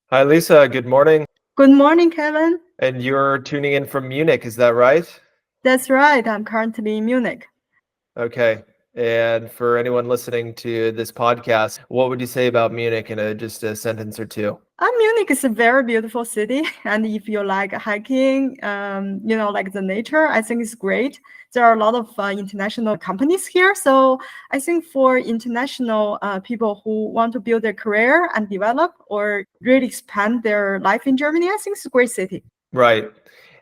Hi, Lisa. Good morning. Good morning, Kevin. And you're tuning in from Munich, is that right? That's right. I'm currently in Munich. Okay. And for anyone listening to this podcast, what would you say about Munich in just a sentence or two? Munich is a very beautiful city, and if you like hiking, like the nature, I think it's great. There are a lot of international companies here, so I think for international people who want to build their career and develop or really expand their life in Germany, I think it's a great city. Right.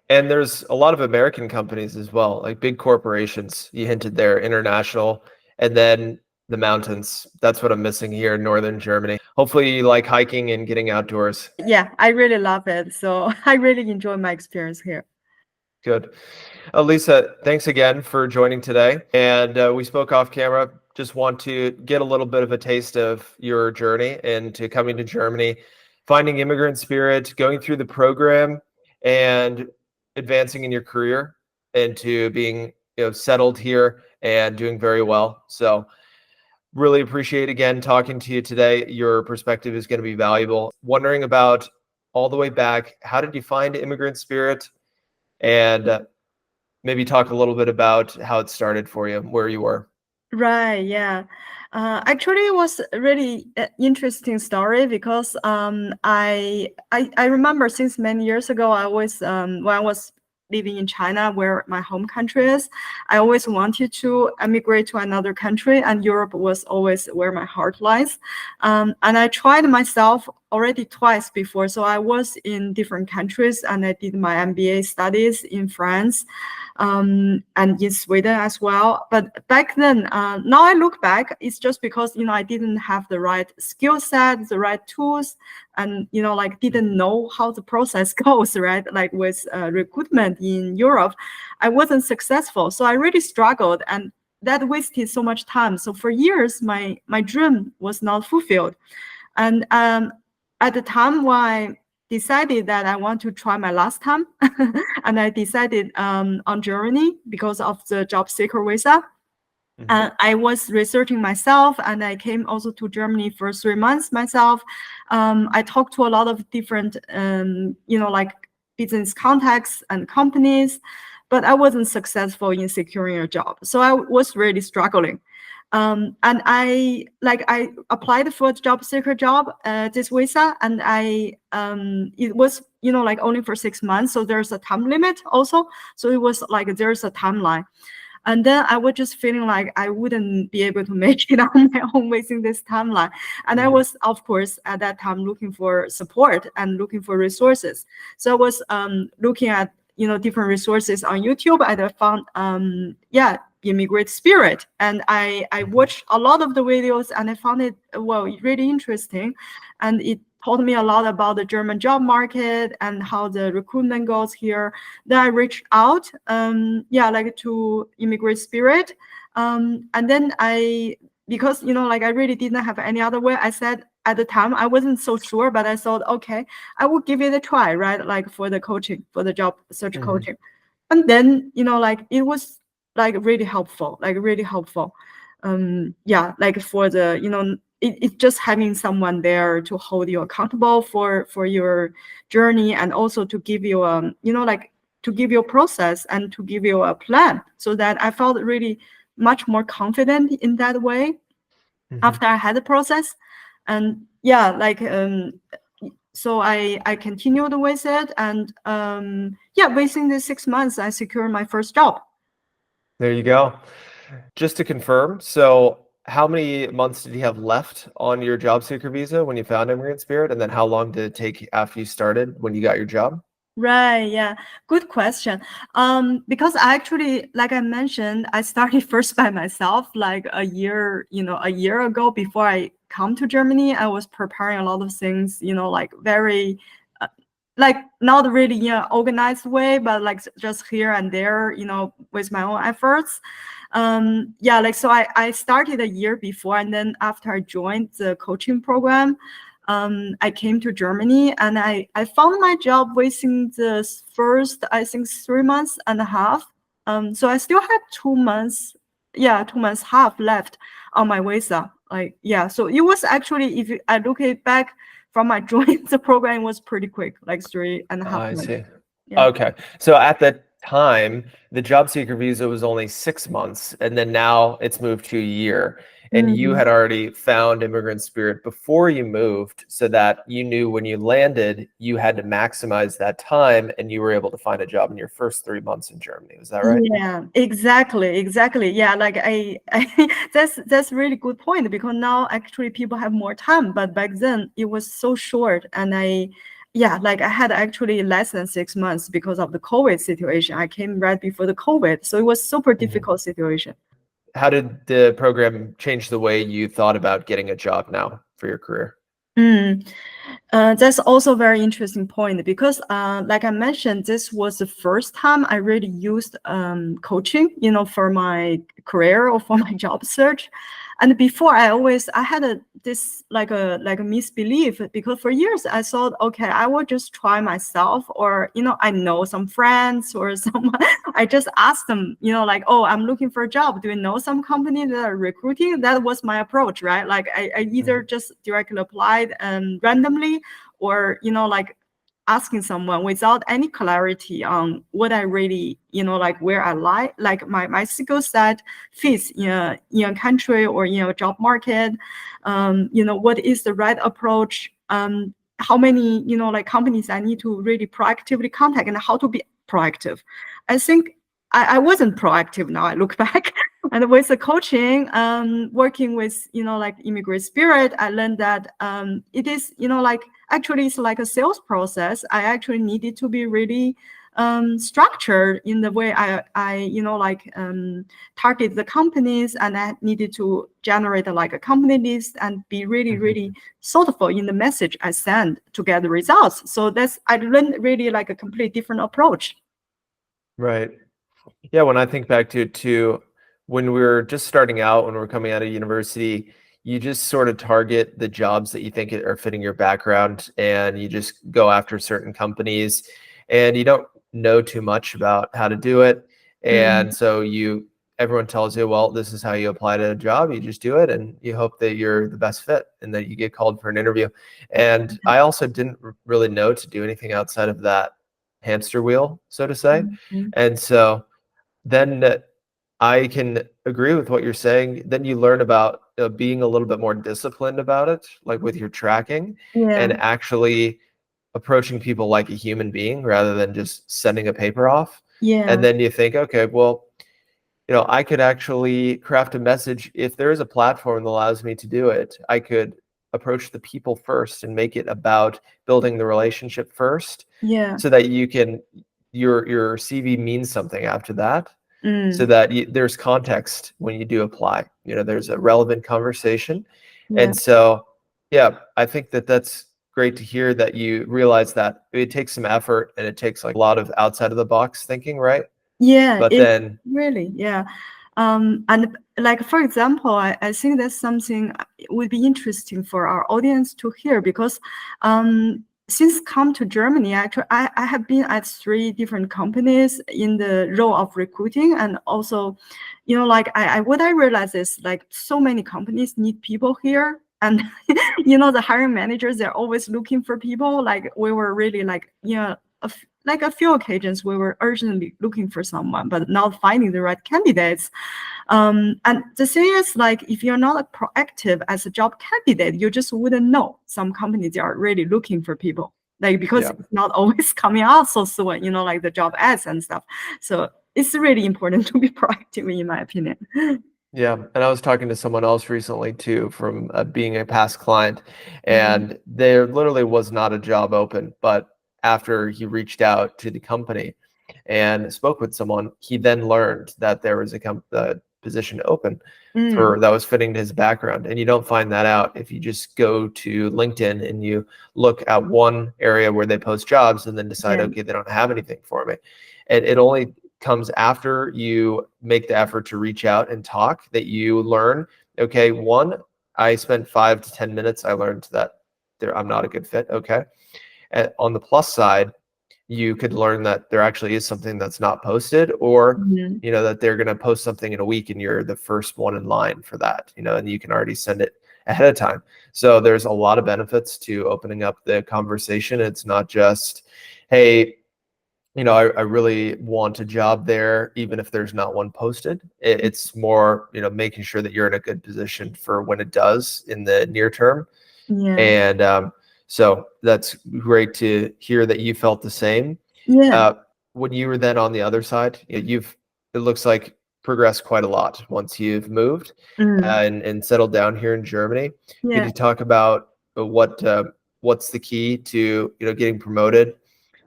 And there's a lot of American companies as well, like big corporations. You hinted there, international, and then the mountains. That's what I'm missing here in northern Germany. Hopefully, you like hiking and getting outdoors. Yeah, I really love it. So I really enjoy my experience here. Good. Lisa, thanks again for joining today. And we spoke off camera. Just want to get a little bit of a taste of your journey into coming to Germany, finding Immigrant Spirit, going through the program, and advancing in your career into being settled here and doing very well. So really appreciate again talking to you today. Your perspective is going to be valuable. Wondering about all the way back, how did you find Immigrant Spirit? And maybe talk a little bit about how it started for you, where you were. Right, yeah. Actually, it was a really interesting story because I remember since many years ago, I always when I was living in China, where my home country is, I always wanted to emigrate to another country, and Europe was always where my heart lies. And I tried myself already twice before, so I was in different countries, and I did my MBA studies in France. And in Sweden as well. But back then, now I look back, it's just because, I didn't have the right skill set, the right tools, and, didn't know how the process goes, right? Like with recruitment in Europe, I wasn't successful. So I really struggled, and that wasted so much time. So for years, my dream was not fulfilled. And at the time when I decided that I want to try my last time, and I decided on Germany because of the job seeker visa. And I was researching myself, and I came also to Germany for 3 months myself. I talked to a lot of different, like business contacts and companies, but I wasn't successful in securing a job. So I was really struggling. And I applied for a job seeker job, this visa, and it was only for 6 months, so there's a time limit also. So it was like there's a timeline. And then I was just feeling like I wouldn't be able to make it on my own within this timeline. And I was, of course, at that time looking for support and looking for resources. So I was looking at different resources on YouTube, and I found Immigrant Spirit, and I watched a lot of the videos, and I found it really interesting, and it taught me a lot about the German job market and how the recruitment goes here. Then I reached out to Immigrant Spirit, and then because I really didn't have any other way. I said at the time I wasn't so sure, but I thought, okay, I will give it a try, right? Like for the coaching, for the job search coaching. And then it was really helpful, like for the it's just having someone there to hold you accountable for your journey, and also to give you to give you a process and to give you a plan, so that I felt really much more confident in that way after I had the process. And so I continued with it, and within the 6 months I secured my first job. There you go. Just to confirm, so how many months did you have left on your job seeker visa when you found Immigrant Spirit? And then how long did it take after you started when you got your job? Right, yeah, good question. Because I actually, like I mentioned, I started first by myself, like a year ago. Before I come to Germany, I was preparing a lot of things, like very not really organized way, but like just here and there, with my own efforts. So I started a year before, and then after I joined the coaching program, I came to Germany, and I found my job within the first, I think, 3 months and a half. So I still had 2 months, 2 months half left on my visa. So it was actually, if I look it back from I joined the program, it was pretty quick, like 3.5 I months. see. Yeah. Okay. So at the time, the job seeker visa was only 6 months, and then now it's moved to a year. And you Mm. had already found Immigrant Spirit before you moved, so that you knew when you landed, you had to maximize that time, and you were able to find a job in your first 3 months in Germany. Was that right? Yeah, exactly. Yeah, like that's really good point, because now actually people have more time, but back then it was so short, and I had actually less than 6 months because of the COVID situation. I came right before the COVID, so it was super difficult situation. How did the program change the way you thought about getting a job now for your career? That's also a very interesting point, because like I mentioned, this was the first time I really used coaching, for my career or for my job search. And before, I had this like a misbelief, because for years I thought, okay, I will just try myself, or I know some friends or someone. I just asked them, like, oh, I'm looking for a job. Do you know some company that are recruiting? That was my approach, right? Like I either just directly applied randomly, or like asking someone without any clarity on what I really, like where I like my skill set fits in a country or in a job market. What is the right approach? How many, like companies I need to really proactively contact, and how to be proactive. I think I wasn't proactive. Now I look back, and with the coaching, working with, like Immigrant Spirit, I learned that it is, like actually it's like a sales process. I actually needed to be really structured in the way I target the companies, and I needed to generate like a company list and be really thoughtful in the message I send to get the results. So I learned really like a completely different approach. Right. Yeah, when I think back to it too, when we're just starting out, when we're coming out of university, you just sort of target the jobs that you think are fitting your background, and you just go after certain companies, and you don't know too much about how to do it. And so everyone tells you, well, this is how you apply to a job. You just do it, and you hope that you're the best fit and that you get called for an interview. And I also didn't really know to do anything outside of that hamster wheel, so to say. And so then I can agree with what you're saying. Then you learn about being a little bit more disciplined about it, like with your tracking, and Yeah. actually approaching people like a human being rather than just sending a paper off. Yeah. And then you think, okay, well, I could actually craft a message. If there is a platform that allows me to do it, I could approach the people first and make it about building the relationship first, Yeah. so that your CV means something after that, so that there's context when you do apply. There's a relevant conversation. Yeah. And so, yeah, I think that's great to hear that you realize that it takes some effort, and it takes like a lot of outside of the box thinking, right? Yeah, But it then, really, yeah. And like, for example, I think that's something would be interesting for our audience to hear, because since come to Germany, actually, I have been at 3 different companies in the role of recruiting. And also, like what I realize is, like, so many companies need people here. And, the hiring managers, they're always looking for people. Like, we were really like, a few occasions we were urgently looking for someone, but not finding the right candidates. And the thing is, like, if you're not proactive as a job candidate, you just wouldn't know. Some companies are really looking for people, like, because it's not always coming out so soon, like the job ads and stuff. So it's really important to be proactive, in my opinion. yeah, and I was talking to someone else recently too, from being a past client, and there literally was not a job open, but after he reached out to the company and spoke with someone, he then learned that there was a position open that was fitting to his background. And you don't find that out if you just go to LinkedIn and you look at one area where they post jobs and then decide, okay, they don't have anything for me. And it only comes after you make the effort to reach out and talk that you learn, okay, one, I spent 5 to 10 minutes. I learned that I'm not a good fit. Okay. And on the plus side, you could learn that there actually is something that's not posted, or that they're going to post something in a week and you're the first one in line for that, and you can already send it ahead of time. So there's a lot of benefits to opening up the conversation. It's not just, hey, I really want a job there, even if there's not one posted. It's more, making sure that you're in a good position for when it does in the near term. Yeah. And so that's great to hear that you felt the same. Yeah. When you were then on the other side, it looks like progressed quite a lot once you've moved and settled down here in Germany. Could Yeah. you talk about what's the key to getting promoted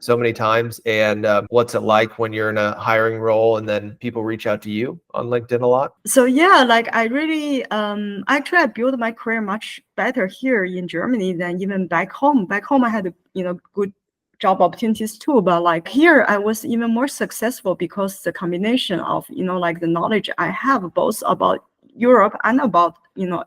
so many times, and what's it like when you're in a hiring role and then people reach out to you on LinkedIn a lot? So yeah, like I really actually I built my career much better here in Germany than even back home. Back home I had good job opportunities too, but like here I was even more successful because the combination of like the knowledge I have both about Europe and about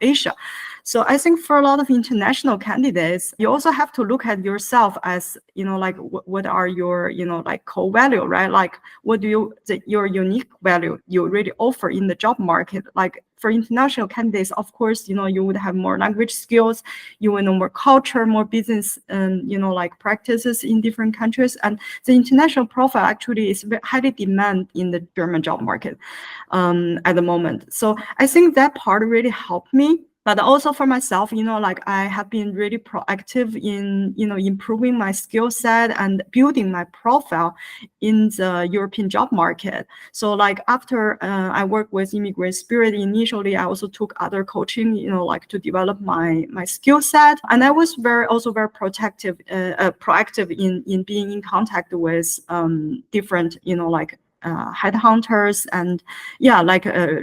Asia. So I think for a lot of international candidates, you also have to look at yourself as like what are your like core value, right? Like what do your unique value you really offer in the job market? Like for international candidates, of course, you would have more language skills, you will know more culture, more business, like practices in different countries. And the international profile actually is very highly demanded in the German job market at the moment. So I think that part really helped me. But also for myself, like I have been really proactive in, improving my skill set and building my profile in the European job market. So like after I worked with Immigrant Spirit initially, I also took other coaching, like to develop my skill set. And I was also very proactive in being in contact with different, like headhunters and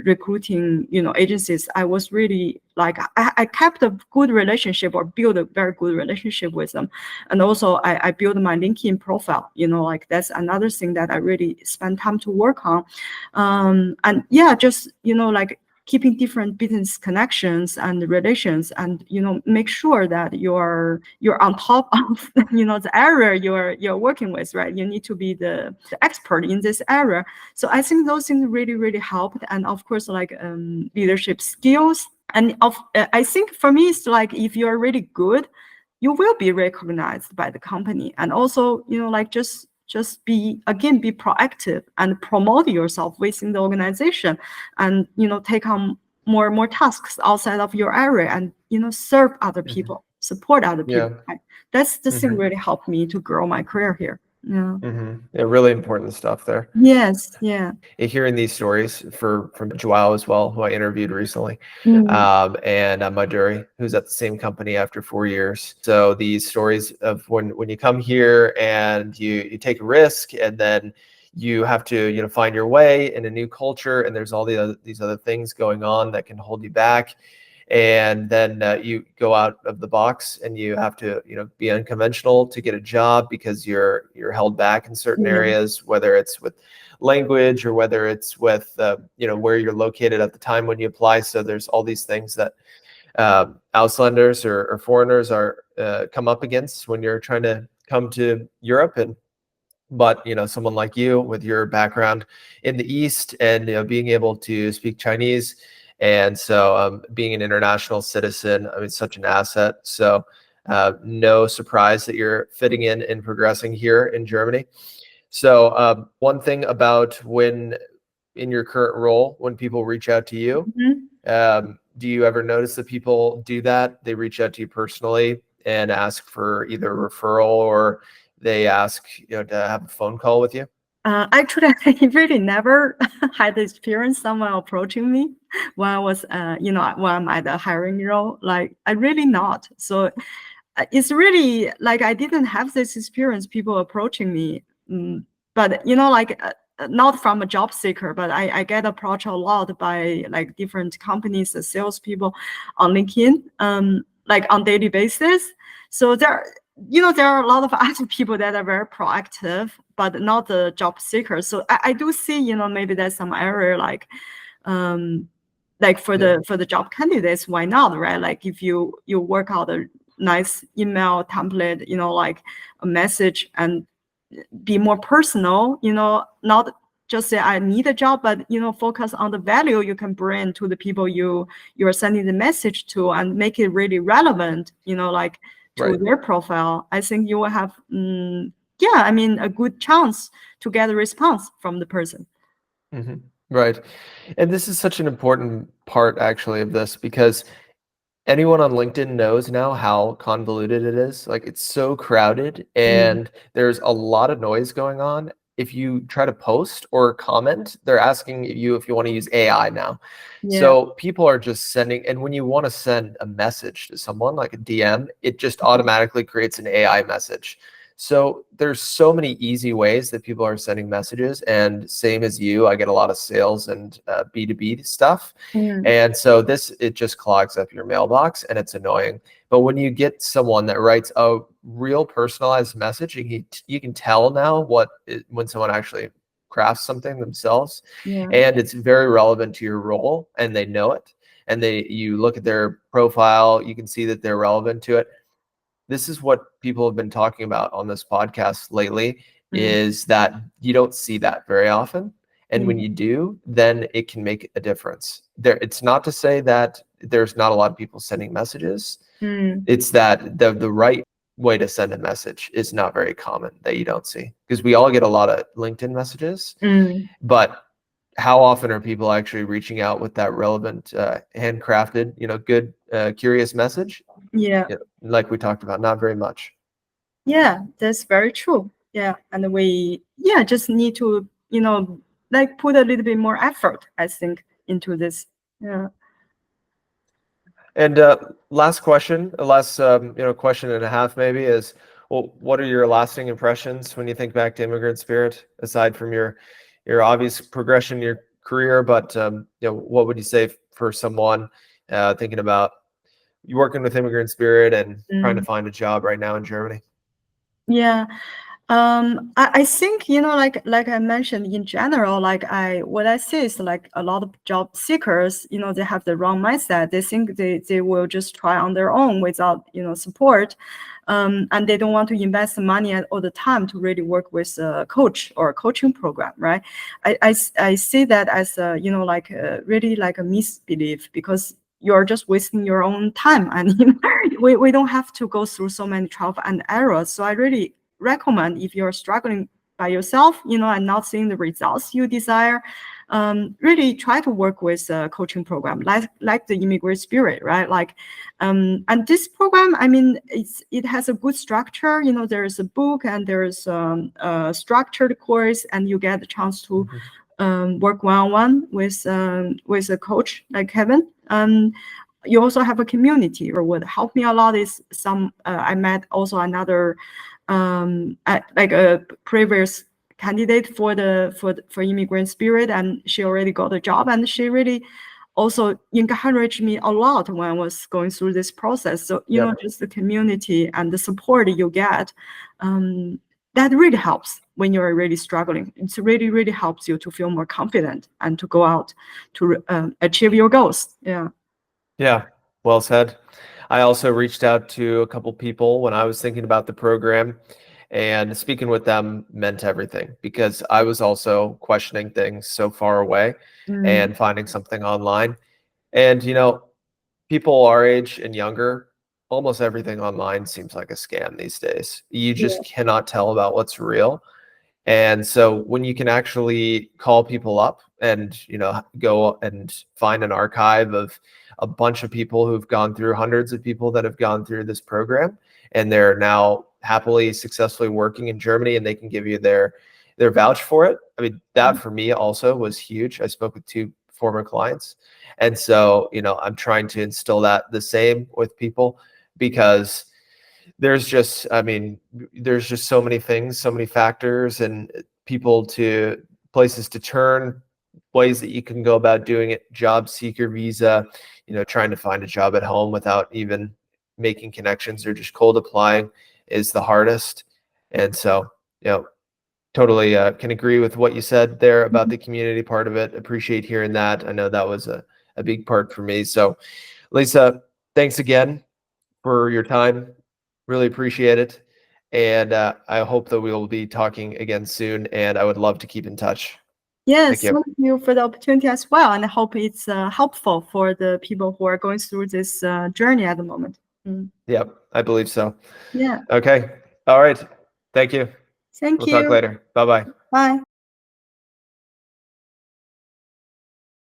recruiting agencies. I was really like I kept a good relationship or built a very good relationship with them. And also I built my LinkedIn profile, like that's another thing that I really spend time to work on. And just like keeping different business connections and relations, and make sure that you're on top of the area you're working with, right? You need to be the expert in this area. So I think those things really helped. And of course, like leadership skills. And I think for me, it's like if you're really good, you will be recognized by the company. And also, like just be proactive and promote yourself within the organization, and take on more tasks outside of your area, and serve other people, support other people. Yeah. Right? That's the thing really helped me to grow my career here. Yeah. Yeah, really important stuff there. Yes. Yeah. Hearing these stories from Joao as well, who I interviewed recently, and Maduri, who's at the same company after 4 years. So these stories of when you come here and you take a risk, and then you have to find your way in a new culture, and there's all these other things going on that can hold you back. And then you go out of the box and you have to be unconventional to get a job because you're held back in certain areas, whether it's with language or whether it's with where you're located at the time when you apply. So there's all these things that Auslanders or foreigners are come up against when you're trying to come to Europe. But someone like you with your background in the East and being able to speak Chinese, and so being an international citizen, I mean, such an asset. So no surprise that you're fitting in and progressing here in Germany. So one thing about when in your current role, when people reach out to you, do you ever notice that people do that? They reach out to you personally and ask for either a referral, or they ask to have a phone call with you? Actually, I really never had the experience someone approaching me when I was, when I'm at the hiring role. Like, I really not. So it's really like I didn't have this experience, people approaching me. But, like not from a job seeker, but I get approached a lot by like different companies, the salespeople on LinkedIn, like on daily basis. So there are a lot of other people that are very proactive, but not the job seekers. So I do see, maybe there's some area like for the job candidates, why not, right? Like if you work out a nice email template, like a message, and be more personal, not just say I need a job, but focus on the value you can bring to the people you're sending the message to, and make it really relevant, like to Right. their profile. I think you will have a good chance to get a response from the person. Right. And this is such an important part actually of this, because anyone on LinkedIn knows now how convoluted it is. Like, it's so crowded and there's a lot of noise going on. If you try to post or comment, they're asking you if you want to use AI now. Yeah. So people are just sending, and when you want to send a message to someone like a DM, it just automatically creates an AI message. So there's so many easy ways that people are sending messages, and same as you, I get a lot of sales and B2B stuff. And so it just clogs up your mailbox and it's annoying. But when you get someone that writes a real personalized message, you can tell now when someone actually crafts something themselves, and it's very relevant to your role and they know it. And you look at their profile, you can see that they're relevant to it. This is what people have been talking about on this podcast lately, is that you don't see that very often. And when you do, then it can make a difference. It's not to say that there's not a lot of people sending messages. It's that the right way to send a message is not very common, that you don't see. Because we all get a lot of LinkedIn messages, but how often are people actually reaching out with that relevant, handcrafted, good, curious message? Like we talked about, not very much. Yeah, that's very true. Yeah, and we just need to like put a little bit more effort, I think, into this. Yeah. And last question, question and a half maybe is, well, what are your lasting impressions when you think back to Immigrant Spirit, aside from your obvious progression in your career? But what would you say for someone thinking about you working with Immigrant Spirit and trying to find a job right now in Germany? Yeah. I think, like I mentioned, in general, what I see is like a lot of job seekers, they have the wrong mindset. They think they will just try on their own without, support. And they don't want to invest the money all the time to really work with a coach or a coaching program, right? I see that as really like a misbelief, because you're just wasting your own time, and we don't have to go through so many trial and errors. So I really recommend, if you're struggling by yourself, and not seeing the results you desire, really try to work with a coaching program like the Immigrant Spirit, right? And this program, it has a good structure. There's a book and there's a structured course, and you get the chance to work one-on-one with a coach like Kevin. You also have a community. Or what helped me a lot is I met also another like a previous candidate for Immigrant Spirit, and she already got a job, and she really also encouraged me a lot when I was going through this process. So just the community and the support you get, that really helps when you're really struggling. It really, really helps you to feel more confident and to go out to achieve your goals. Yeah, well said. I also reached out to a couple people when I was thinking about the program, and speaking with them meant everything, because I was also questioning things so far away and finding something online. And, people our age and younger, almost everything online seems like a scam these days. You just cannot tell about what's real. And so when you can actually call people up and, go and find an archive of a bunch of people who've gone through, hundreds of people that have gone through this program, and they're now happily, successfully working in Germany, and they can give you their vouch for it. That for me also was huge. I spoke with 2 former clients. And so, I'm trying to instill that the same with people, because there's just so many things, so many factors, and places to turn, ways that you can go about doing it. Job seeker visa, trying to find a job at home without even making connections or just cold applying is the hardest. And so, totally can agree with what you said there about the community part of it. Appreciate hearing that. I know that was a big part for me. So, Lisa, thanks again for your time. Really appreciate it. And I hope that we will be talking again soon, and I would love to keep in touch. Yes, Thank you. thank you for the opportunity as well, and I hope it's helpful for the people who are going through this journey at the moment. Yep, I believe so. Yeah. Okay. All right. Thank you. Thank We'll you. talk later. Bye-bye. Bye.